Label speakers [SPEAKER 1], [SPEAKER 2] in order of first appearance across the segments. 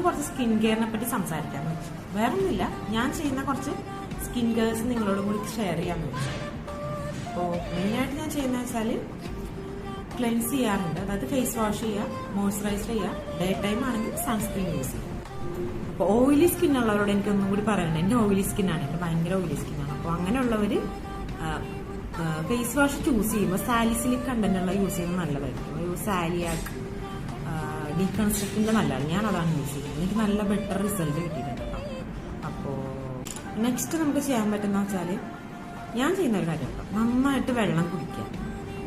[SPEAKER 1] കുറച്ച് സ്കിൻ കെയറിനെ പറ്റി സംസാരിക്കാമെന്ന് വെച്ചു. വേറൊന്നുമില്ല, ഞാൻ ചെയ്യുന്ന കുറച്ച് സ്കിൻ കെയർസ് നിങ്ങളോടും കൂടി ഷെയർ ചെയ്യാമെന്ന് വെച്ചു. അപ്പോൾ മെയിനായിട്ട് ഞാൻ ചെയ്യുന്നത് വെച്ചാൽ ക്ലെൻസ് ചെയ്യാറുണ്ട്. അതായത് ഫേസ് വാഷ് ചെയ്യുക, മോയ്സ്ചറൈസർ ചെയ്യുക, ഡേ ടൈം ആണെങ്കിൽ സൺസ്ക്രീൻ യൂസ് ചെയ്യുക. അപ്പോൾ ഓയിലി സ്കിൻ ഉള്ളവരോട് എനിക്കൊന്നും കൂടി പറയാനുണ്ട്. എൻ്റെ ഓയിലി സ്കിന്നാണ്, എൻ്റെ ഭയങ്കര ഓയിലി സ്കിന്നാണ്. അപ്പോൾ അങ്ങനെയുള്ളവർ ഫേസ് വാഷ് ചൂസ് ചെയ്യുമ്പോൾ സാലിസിലിക് കണ്ടന്റ് ഉള്ള യൂസ് ചെയ്യുന്നത് നല്ലതായിരിക്കും. ഒരു സാലിയാക്ക് ഡീകൺസ്ട്രക്റ്റിന്റെ നല്ലതാണ്. ഞാൻ അതാണ് യൂസ് ചെയ്യുന്നത്. എനിക്ക് നല്ല ബെറ്റർ റിസൾട്ട് കിട്ടിയിട്ടുണ്ട് കേട്ടോ. അപ്പോൾ നെക്സ്റ്റ് നമുക്ക് ചെയ്യാൻ പറ്റുന്ന വെച്ചാൽ ഞാൻ ചെയ്യുന്ന ഒരു കാര്യം കേട്ടോ, നന്നായിട്ട് വെള്ളം കുടിക്കുക.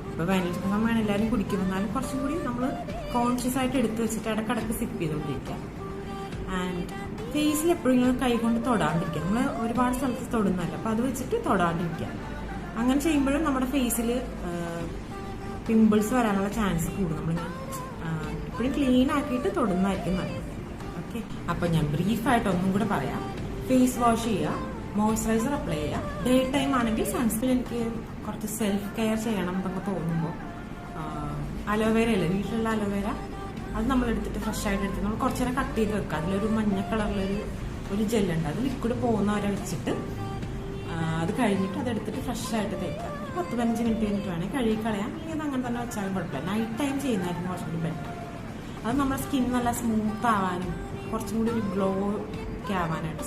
[SPEAKER 1] ഇപ്പോൾ വേനൽ സമയമാണ് എല്ലാവരും കുടിക്കും, എന്നാലും കുറച്ചും കൂടി നമ്മൾ കോൺഷ്യസ് ആയിട്ട് എടുത്ത് വെച്ചിട്ട് ഇടക്കിടക്ക് സിപ്പ് ചെയ്തുകൊണ്ടിരിക്കുക. ആൻഡ് ഫേസിൽ എപ്പോഴും കൈ കൊണ്ട് തൊടാണ്ടിരിക്കുക. നമ്മൾ ഒരുപാട് സ്ഥലത്ത് തൊടുന്നതല്ല, അപ്പോൾ അത് വെച്ചിട്ട് തൊടാണ്ടിരിക്കുക. അങ്ങനെ ചെയ്യുമ്പോഴും നമ്മുടെ ഫേസിൽ പിമ്പിൾസ് വരാനുള്ള ചാൻസ് കൂടും. നമ്മളിങ്ങനെ എപ്പോഴും ക്ലീൻ ആക്കിയിട്ട് തൊടുന്നതായിരിക്കും നല്ലത്. ഓക്കെ, അപ്പോൾ ഞാൻ ബ്രീഫായിട്ട് ഒന്നും കൂടെ പറയാം. ഫേസ് വാഷ് ചെയ്യുക, മോയ്സ്ചറൈസർ അപ്ലൈ ചെയ്യുക, ഡേ ടൈം ആണെങ്കിൽ സൺസ്ക്രീൻ. എനിക്ക് കുറച്ച് സെൽഫ് കെയർ ചെയ്യണം എന്നൊക്കെ തോന്നുമ്പോൾ അലോവേര അല്ലേ, വീട്ടിലുള്ള അലോവേര, അത് നമ്മൾ എടുത്തിട്ട് ഫ്രഷ് ആയിട്ട് എടുത്തിട്ട് നമ്മൾ കുറച്ച് നേരം കട്ട് ചെയ്ത് വെക്കുക. അതിലൊരു മഞ്ഞ കളറിലൊരു ജെല്ലുണ്ട്, അത് ലിക്വിഡ് പോകുന്നവരെ വെച്ചിട്ട് അത് കഴിഞ്ഞിട്ട് അതെടുത്തിട്ട് ഫ്രഷ് ആയിട്ട് തേക്കുക. 10-15 മിനിറ്റ് കഴിഞ്ഞിട്ട് വേണമെങ്കിൽ കഴുകി കളയാം, അല്ലെങ്കിൽ അത് അങ്ങനെ തന്നെ വെച്ചാലും കുഴപ്പമില്ല. നൈറ്റ് ടൈം ചെയ്യുന്നതായിരുന്നു കുറച്ചുകൂടി ബെറ്റർ. അത് നമ്മുടെ സ്കിൻ നല്ല സ്മൂത്ത് ആവാനും കുറച്ചും കൂടി ഒരു ഗ്ലോ ഒക്കെ ആവാനായിട്ട്